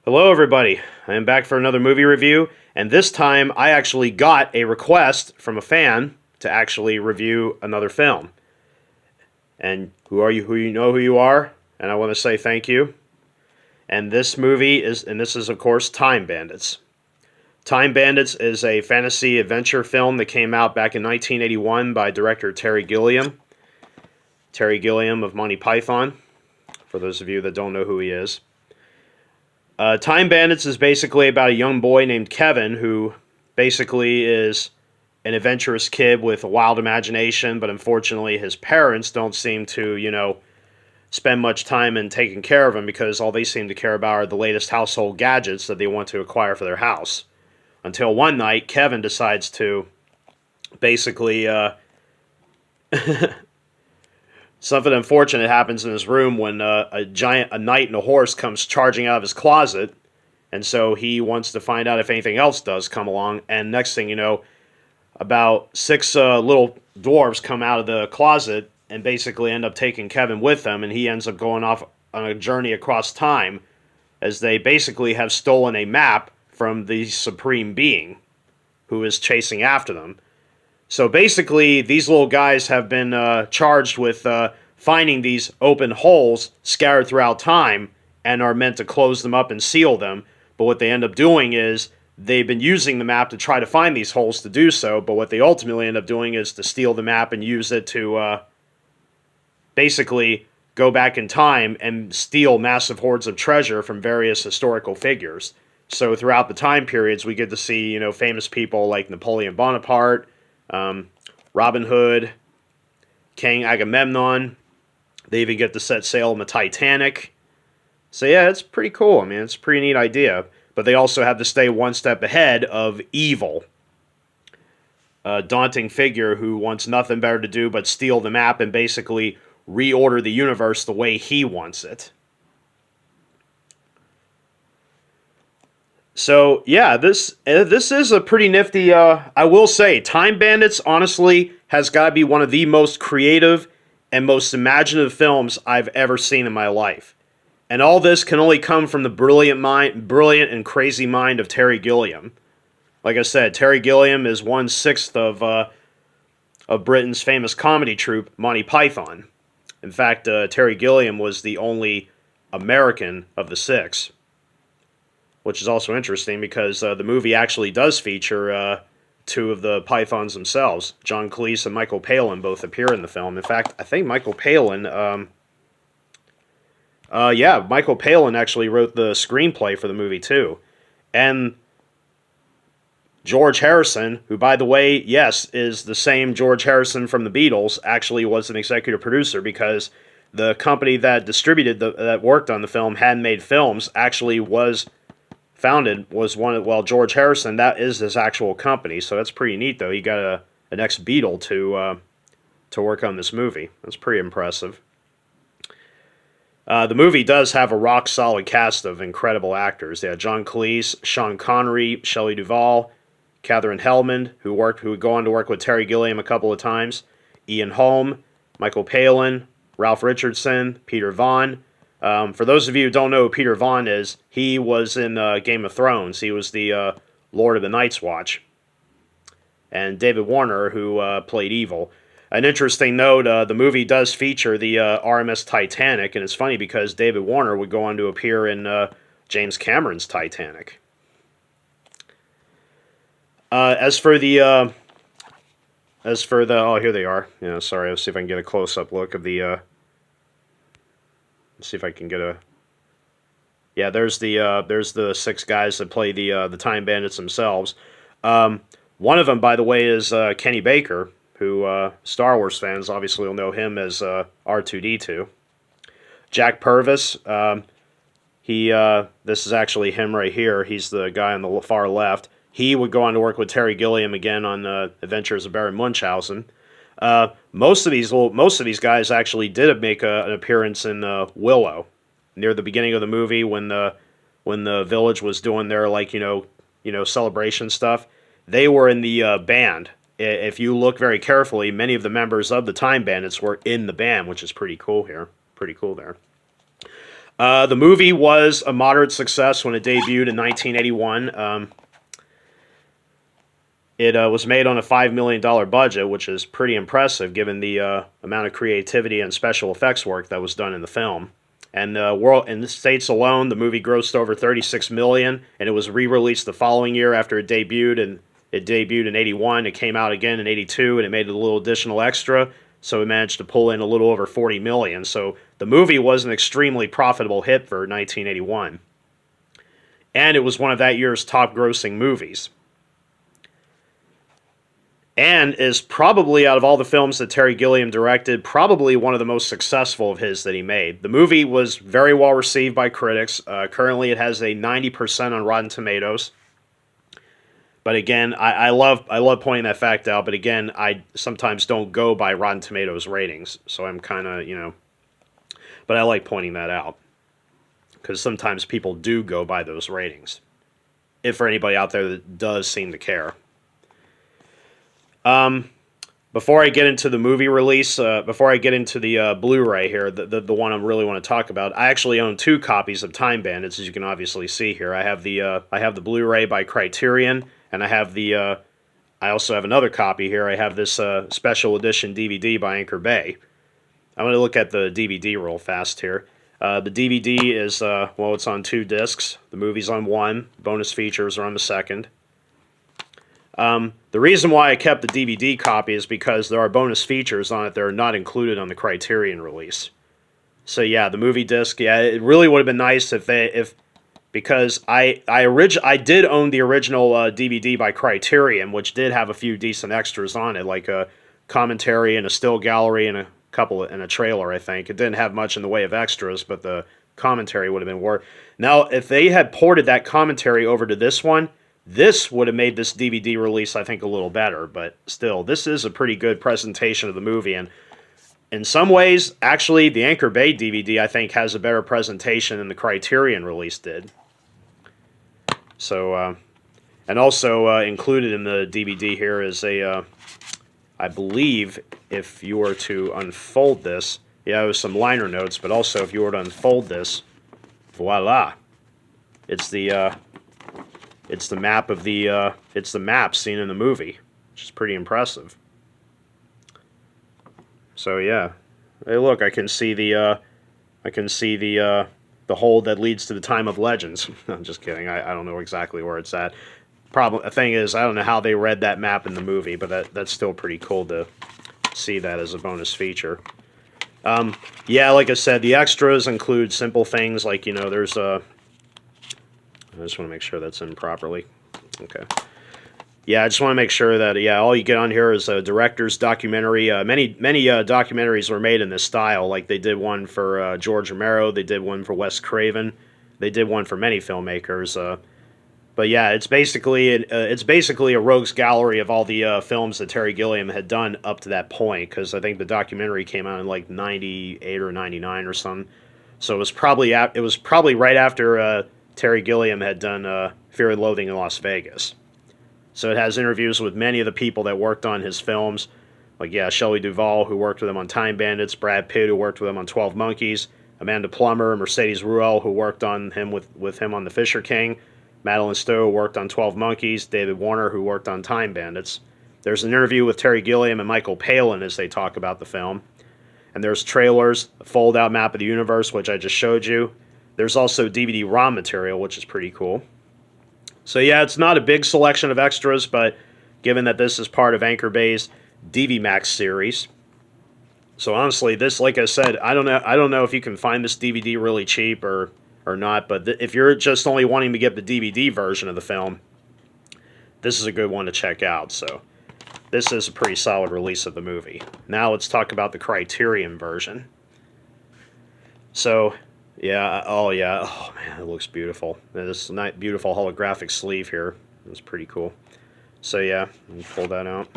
Hello, everybody. I am back for another movie review, and this time I actually got a request from a fan to actually review another film. And who are you? Who you know who you are? And I want to say thank you. And this is of course Time Bandits. Time Bandits is a fantasy adventure film that came out back in 1981 by director Terry Gilliam. Terry Gilliam of Monty Python, for those of you that don't know who he is. Time Bandits is basically about a young boy named Kevin who basically is an adventurous kid with a wild imagination, but unfortunately his parents don't seem to, spend much time in taking care of him because all they seem to care about are the latest household gadgets that they want to acquire for their house. Until one night, Kevin decides to basically something unfortunate happens in his room when a knight and a horse comes charging out of his closet, and so he wants to find out if anything else does come along. And next thing you know, about six little dwarves come out of the closet and basically end up taking Kevin with them, and he ends up going off on a journey across time, as they basically have stolen a map from the Supreme Being, who is chasing after them. So basically, these little guys have been charged with finding these open holes scattered throughout time and are meant to close them up and seal them. But what they end up doing is they've been using the map to try to find these holes to do so, but what they ultimately end up doing is to steal the map and use it to basically go back in time and steal massive hoards of treasure from various historical figures. So throughout the time periods, we get to see, famous people like Napoleon Bonaparte, Robin Hood, King Agamemnon. They even get to set sail on the Titanic. So yeah, it's pretty cool. I mean, it's a pretty neat idea. But they also have to stay one step ahead of evil. A daunting figure who wants nothing better to do but steal the map and basically reorder the universe the way he wants it. So yeah, this is a pretty nifty. I will say, Time Bandits honestly has got to be one of the most creative and most imaginative films I've ever seen in my life, and all this can only come from the brilliant and crazy mind of Terry Gilliam. Like I said, Terry Gilliam is 1/6 of Britain's famous comedy troupe Monty Python. In fact, Terry Gilliam was the only American of the six, which is also interesting because the movie actually does feature two of the Pythons themselves. John Cleese and Michael Palin both appear in the film. In fact, I think Michael Palin, Michael Palin actually wrote the screenplay for the movie too. And George Harrison, who, by the way, yes, is the same George Harrison from the Beatles, actually was an executive producer because the company that that worked on the film, Handmade Films, actually was George Harrison, that is his actual company, so that's pretty neat, though. He got an ex-Beatle to work on this movie. That's pretty impressive. The movie does have a rock-solid cast of incredible actors. They had John Cleese, Sean Connery, Shelley Duvall, Katherine Hellman, who would go on to work with Terry Gilliam a couple of times, Ian Holm, Michael Palin, Ralph Richardson, Peter Vaughan. For those of you who don't know who Peter Vaughan is, he was in Game of Thrones. He was the Lord of the Night's Watch. And David Warner, who played Evil. An interesting note, the movie does feature the RMS Titanic, and it's funny because David Warner would go on to appear in James Cameron's Titanic. As for the oh, here they are. Sorry, let's see if I can get a close-up look of the. Let's see if I can get a. Yeah, there's the six guys that play the Time Bandits themselves. One of them, by the way, is Kenny Baker, who Star Wars fans obviously will know him as R2-D2. Jack Purvis. This is actually him right here. He's the guy on the far left. He would go on to work with Terry Gilliam again on Adventures of Baron Munchausen. Most of these guys actually did make an appearance in Willow, near the beginning of the movie when the village was doing their celebration stuff. They were in the band. If you look very carefully, many of the members of the Time Bandits were in the band, which is pretty cool here. Pretty cool there. The movie was a moderate success when it debuted in 1981. It was made on a $5 million budget, which is pretty impressive given the amount of creativity and special effects work that was done in the film. And in the States alone, the movie grossed over $36 million, and it was re-released the following year after it debuted. And it debuted in 81. It came out again in 82, and it made a little additional extra. So it managed to pull in a little over $40 million. So the movie was an extremely profitable hit for 1981. And it was one of that year's top-grossing movies. And is probably, out of all the films that Terry Gilliam directed, probably one of the most successful of his that he made. The movie was very well received by critics. Currently, it has a 90% on Rotten Tomatoes. But again, I love pointing that fact out. But again, I sometimes don't go by Rotten Tomatoes ratings, so I'm kind of, But I like pointing that out because sometimes people do go by those ratings. If for anybody out there that does seem to care. Before I get into the movie release, before I get into the Blu-ray here, the one I really want to talk about, I actually own 2 copies of Time Bandits, as you can obviously see here. I have the Blu-ray by Criterion, and I also have another copy here. I have this special edition DVD by Anchor Bay. I'm going to look at the DVD real fast here. The DVD is it's on 2 discs. The movie's on 1. Bonus features are on the 2nd. The reason why I kept the DVD copy is because there are bonus features on it that are not included on the Criterion release. So yeah, the movie disc, it really would have been nice because I did own the original DVD by Criterion, which did have a few decent extras on it, like a commentary and a still gallery and a trailer, I think. It didn't have much in the way of extras, but the commentary would have been worth. Now, if they had ported that commentary over to this one, this would have made this DVD release, I think, a little better, but still, this is a pretty good presentation of the movie, and in some ways, actually, the Anchor Bay DVD, I think, has a better presentation than the Criterion release did. So, and also included in the DVD here is I believe, if you were to unfold this, it was some liner notes, but also if you were to unfold this, voila, it's the map of it's the map seen in the movie, which is pretty impressive. So yeah, hey, look, I can see the hole that leads to the Time of Legends. I'm just kidding. I don't know exactly where it's at. The thing is, I don't know how they read that map in the movie, but that's still pretty cool to see that as a bonus feature. Yeah, like I said, the extras include simple things like there's I just want to make sure that's in properly. Okay. Yeah, I just want to make sure that, all you get on here is a director's documentary. Many documentaries were made in this style. Like they did one for George Romero. They did one for Wes Craven. They did one for many filmmakers. But yeah, it's basically a rogues gallery of all the films that Terry Gilliam had done up to that point. Because I think the documentary came out in like 98 or 99 or something. So it was probably right after Terry Gilliam had done Fear and Loathing in Las Vegas. So it has interviews with many of the people that worked on his films. Like, Shelley Duvall, who worked with him on Time Bandits, Brad Pitt, who worked with him on 12 Monkeys, Amanda Plummer, Mercedes Ruehl, who worked on him with him on The Fisher King, Madeline Stowe, who worked on 12 Monkeys, David Warner, who worked on Time Bandits. There's an interview with Terry Gilliam and Michael Palin as they talk about the film. And there's trailers, a fold-out map of the universe, which I just showed you. There's also DVD-ROM material, which is pretty cool. So yeah, it's not a big selection of extras, but given that this is part of Anchor Bay's DVMax series. So honestly, this, like I said, I don't know if you can find this DVD really cheap or not, but if you're just only wanting to get the DVD version of the film, this is a good one to check out. So this is a pretty solid release of the movie. Now let's talk about the Criterion version. So oh man, it looks beautiful. This nice, beautiful holographic sleeve here. It's pretty cool. So yeah, let me pull that out.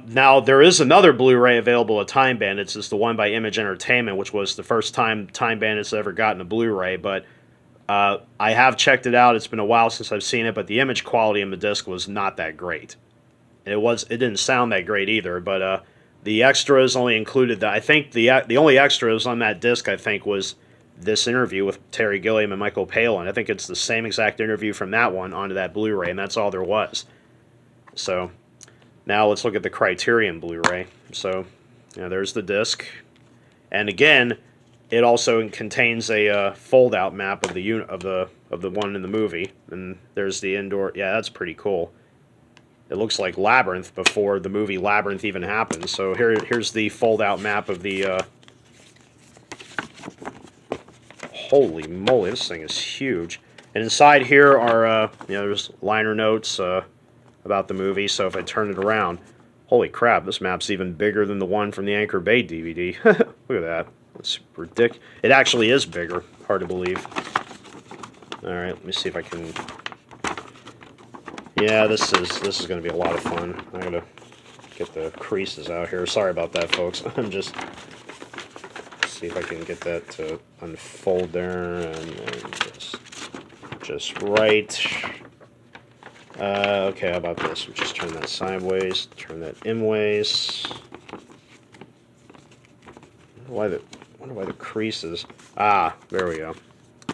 Now there is another Blu-ray available at Time Bandits. It's the one by Image Entertainment, which was the first time Time Bandits ever gotten a Blu-ray. But I have checked it out. It's been a while since I've seen it, but the image quality in the disc was not that great. It didn't sound that great either. But the extras only included I think the only extras on that disc, I think, was this interview with Terry Gilliam and Michael Palin. I think it's the same exact interview from that one onto that Blu-ray, and that's all there was. So now let's look at the Criterion Blu-ray. So there's the disc, and again, it also contains a fold-out map of the one in the movie, and there's the indoor. Yeah, that's pretty cool. It looks like Labyrinth before the movie Labyrinth even happened. So here's the fold-out map of the. Holy moly, this thing is huge. And inside here are there's liner notes about the movie. So if I turn it around, holy crap, this map's even bigger than the one from the Anchor Bay DVD. Look at that. That's ridiculous. It actually is bigger. Hard to believe. All right, let me see if I can. Yeah, this is going to be a lot of fun. I gotta get the creases out here. Sorry about that, folks. I'm just see if I can get that to unfold there and just right. Okay, how about this? We'll just turn that sideways, turn that inways. I wonder why the creases. Ah, there we go.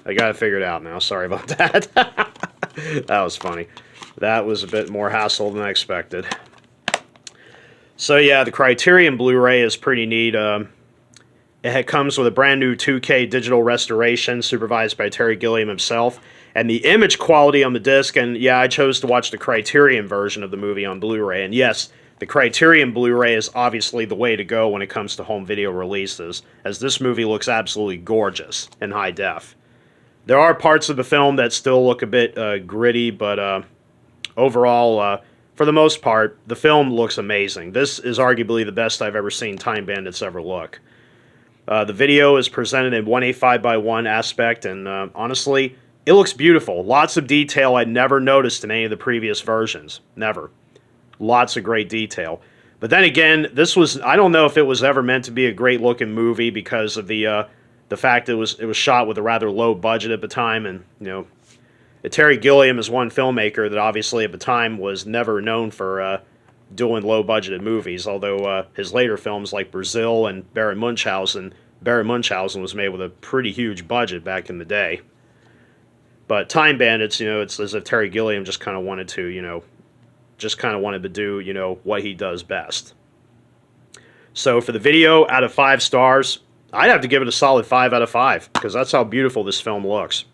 I got it figured out now. Sorry about that. That was funny. That was a bit more hassle than I expected. So yeah, the Criterion Blu-ray is pretty neat. It comes with a brand new 2K digital restoration supervised by Terry Gilliam himself. And the image quality on the disc, and yeah, I chose to watch the Criterion version of the movie on Blu-ray. And yes, the Criterion Blu-ray is obviously the way to go when it comes to home video releases, as this movie looks absolutely gorgeous in high def. There are parts of the film that still look a bit gritty, but overall, for the most part, the film looks amazing. This is arguably the best I've ever seen Time Bandits ever look. The video is presented in 1:8:5:1 aspect, and honestly, it looks beautiful. Lots of detail I'd never noticed in any of the previous versions. Never. Lots of great detail. But then again, this was, I don't know if it was ever meant to be a great looking movie because of the fact it was shot with a rather low budget at the time, and Terry Gilliam is one filmmaker that obviously at the time was never known for doing low budgeted movies, although his later films like Brazil and Baron Munchausen was made with a pretty huge budget back in the day. But Time Bandits, it's as if Terry Gilliam just kind of wanted to, do, what he does best. So for the video, out of 5 stars, I'd have to give it a solid 5 out of 5, because that's how beautiful this film looks.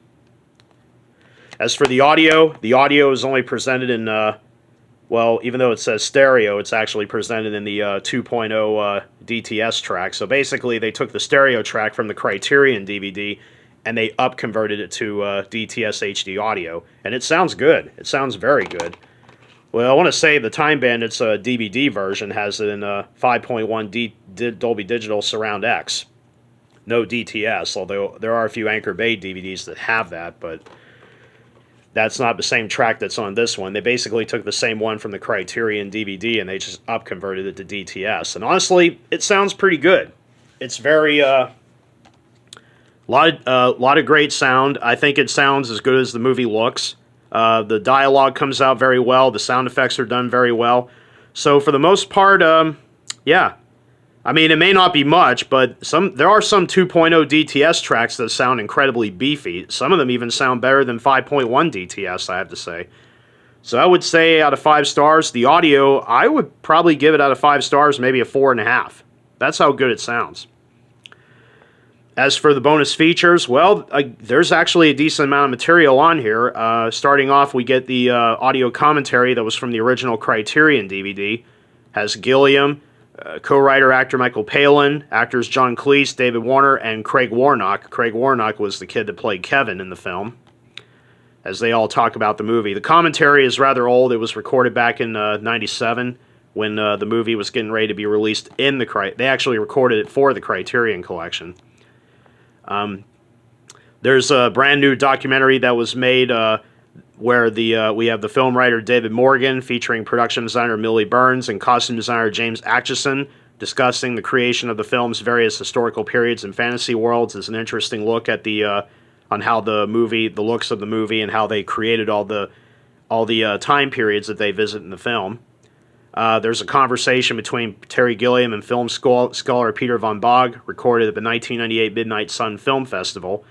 As for the audio is only presented in, even though it says stereo, it's actually presented in the 2.0 DTS track. So basically, they took the stereo track from the Criterion DVD, and they up-converted it to DTS HD audio. And it sounds good. It sounds very good. Well, I want to say the Time Bandits DVD version has it in 5.1 Dolby Digital Surround X. No DTS, although there are a few Anchor Bay DVDs that have that, but that's not the same track that's on this one. They basically took the same one from the Criterion DVD and they just up-converted it to DTS. And honestly, it sounds pretty good. It's very, lot of great sound. I think it sounds as good as the movie looks. The dialogue comes out very well. The sound effects are done very well. So for the most part, yeah. I mean, it may not be much, but there are some 2.0 DTS tracks that sound incredibly beefy. Some of them even sound better than 5.1 DTS, I have to say. So I would say out of 5 stars, the audio, I would probably give it out of 5 stars, maybe a 4.5. That's how good it sounds. As for the bonus features, well, there's actually a decent amount of material on here. Starting off, we get the audio commentary that was from the original Criterion DVD. Has Gilliam, co-writer actor Michael Palin, actors John Cleese, David Warner, and Craig Warnock. Craig Warnock was the kid that played Kevin in the film, as they all talk about the movie. The commentary is rather old. It was recorded back in 97 when the movie was getting ready to be released in the They actually recorded it for the Criterion Collection. There's a brand new documentary that was made where we have the film writer David Morgan featuring production designer Millie Burns and costume designer James Atchison discussing the creation of the film's various historical periods and fantasy worlds. It's an interesting look at on how the looks of the movie, and how they created all the time periods that they visit in the film. There's a conversation between Terry Gilliam and film scholar Peter von Bogg, recorded at the 1998 Midnight Sun Film Festival.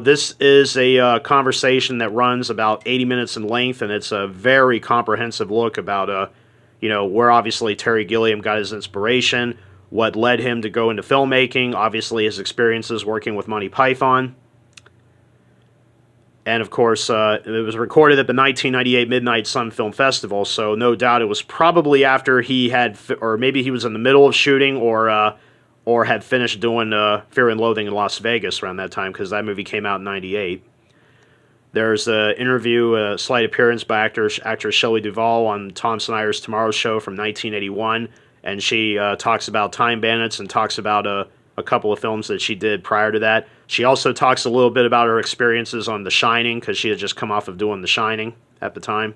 This is a conversation that runs about 80 minutes in length, and it's a very comprehensive look about, where obviously Terry Gilliam got his inspiration, what led him to go into filmmaking, obviously his experiences working with Monty Python. And of course, it was recorded at the 1998 Midnight Sun Film Festival, so no doubt it was probably after he had, or maybe he was in the middle of shooting, or had finished doing Fear and Loathing in Las Vegas around that time, because that movie came out in '98. There's an interview, a slight appearance by actress Shelley Duvall on Tom Snyder's Tomorrow Show from 1981, and she talks about Time Bandits and talks about a couple of films that she did prior to that. She also talks a little bit about her experiences on The Shining, because she had just come off of doing The Shining at the time.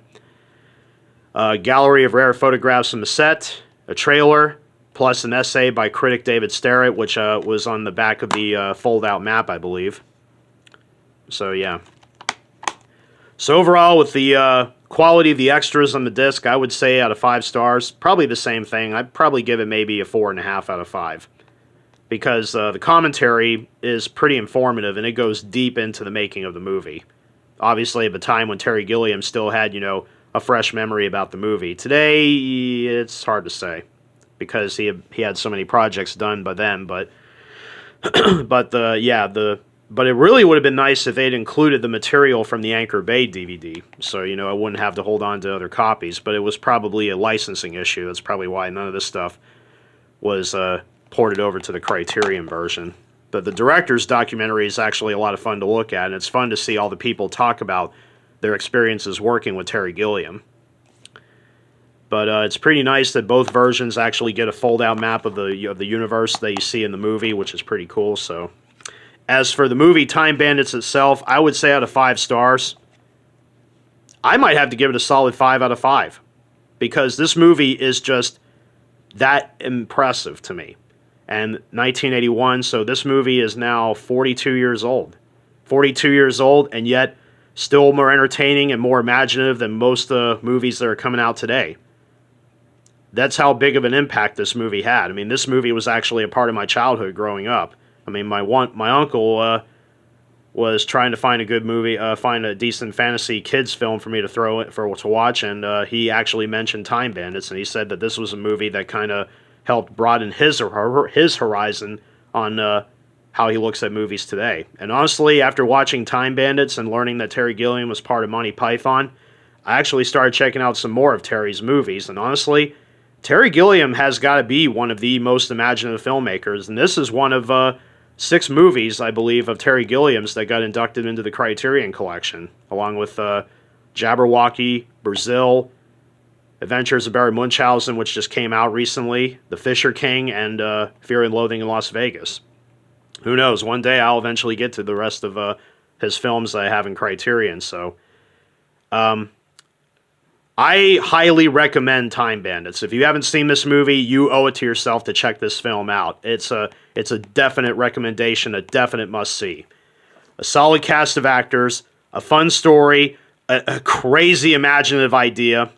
A gallery of rare photographs from the set, a trailer, plus an essay by critic David Starrett, which was on the back of the fold-out map, I believe. So, yeah. So overall, with the quality of the extras on the disc, I would say out of 5 stars, probably the same thing. I'd probably give it maybe a 4.5 out of 5. Because the commentary is pretty informative, and it goes deep into the making of the movie. Obviously, at the time when Terry Gilliam still had, a fresh memory about the movie. Today, it's hard to say, because he had so many projects done by then. But but it really would have been nice if they'd included the material from the Anchor Bay DVD. So I wouldn't have to hold on to other copies. But it was probably a licensing issue. That's probably why none of this stuff was ported over to the Criterion version. But the director's documentary is actually a lot of fun to look at, and it's fun to see all the people talk about their experiences working with Terry Gilliam. But it's pretty nice that both versions actually get a fold-out map of the universe that you see in the movie, which is pretty cool. So, as for the movie Time Bandits itself, I would say out of 5 stars, I might have to give it a solid 5 out of 5, because this movie is just that impressive to me. And 1981, so this movie is now 42 years old. 42 years old, and yet still more entertaining and more imaginative than most movies that are coming out today. That's how big of an impact this movie had. I mean, this movie was actually a part of my childhood growing up. I mean, my uncle was trying to find a good movie, find a decent fantasy kids film for me to watch, and he actually mentioned Time Bandits, and he said that this was a movie that kind of helped broaden his horizon on how he looks at movies today. And honestly, after watching Time Bandits and learning that Terry Gilliam was part of Monty Python, I actually started checking out some more of Terry's movies. And honestly, Terry Gilliam has got to be one of the most imaginative filmmakers. And this is one of 6 movies, I believe, of Terry Gilliam's that got inducted into the Criterion Collection, along with Jabberwocky, Brazil, Adventures of Barry Munchausen, which just came out recently, The Fisher King, and Fear and Loathing in Las Vegas. Who knows? One day I'll eventually get to the rest of his films that I have in Criterion. So, I highly recommend Time Bandits. If you haven't seen this movie, you owe it to yourself to check this film out. It's a definite recommendation, a definite must-see. A solid cast of actors, a fun story, a crazy imaginative idea.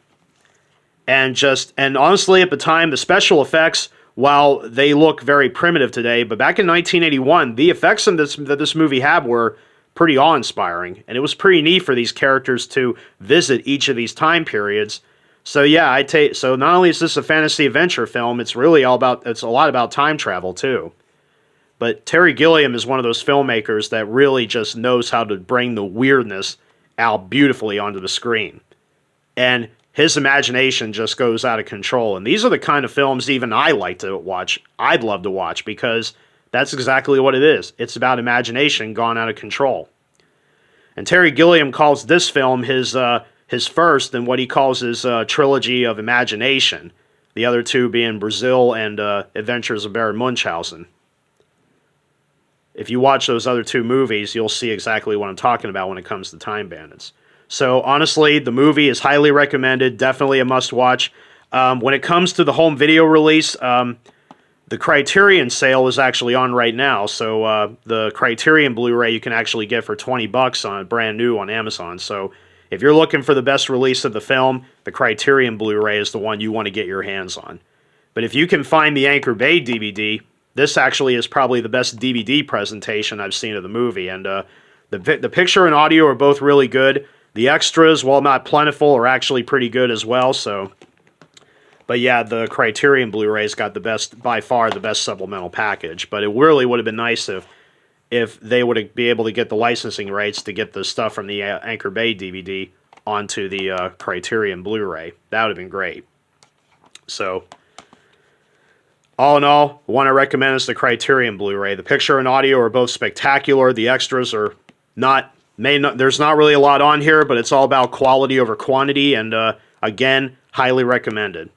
And honestly, at the time, the special effects, while they look very primitive today, but back in 1981, the effects that this movie had were pretty awe-inspiring, and it was pretty neat for these characters to visit each of these time periods. So yeah, so not only is this a fantasy adventure film, it's a lot about time travel too. But Terry Gilliam is one of those filmmakers that really just knows how to bring the weirdness out beautifully onto the screen. And his imagination just goes out of control. And these are the kind of films even I like to watch. I'd love to watch, because that's exactly what it is. It's about imagination gone out of control. And Terry Gilliam calls this film his first in what he calls his trilogy of imagination. The other two being Brazil and Adventures of Baron Munchausen. If you watch those other 2 movies, you'll see exactly what I'm talking about when it comes to Time Bandits. So honestly, the movie is highly recommended, definitely a must-watch. When it comes to the home video release, the Criterion sale is actually on right now. So the Criterion Blu-ray you can actually get for $20 brand new on Amazon. So if you're looking for the best release of the film, the Criterion Blu-ray is the one you want to get your hands on. But if you can find the Anchor Bay DVD, this actually is probably the best DVD presentation I've seen of the movie. And the picture and audio are both really good. The extras, while not plentiful, are actually pretty good as well. But yeah, the Criterion Blu-ray's got the best, by far, the best supplemental package. But it really would have been nice if they would be able to get the licensing rights to get the stuff from the Anchor Bay DVD onto the Criterion Blu-ray. That would have been great. So, all in all, the one I recommend is the Criterion Blu-ray. The picture and audio are both spectacular. The extras are there's not really a lot on here, but it's all about quality over quantity, and again, highly recommended.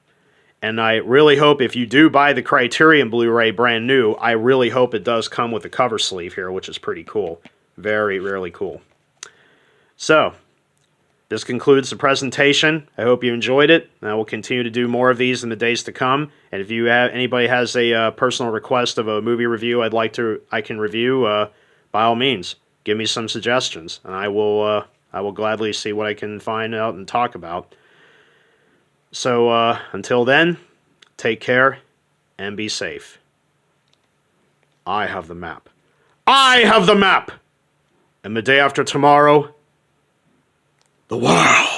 And I really hope if you do buy the Criterion Blu-ray brand new, I really hope it does come with a cover sleeve here, which is pretty cool. Very, really cool. So, this concludes the presentation. I hope you enjoyed it. And I will continue to do more of these in the days to come. And if anybody has a personal request of a movie review I can review, by all means, give me some suggestions, and I will gladly see what I can find out and talk about. So, until then, take care and be safe. I have the map. I have the map! And the day after tomorrow, the world.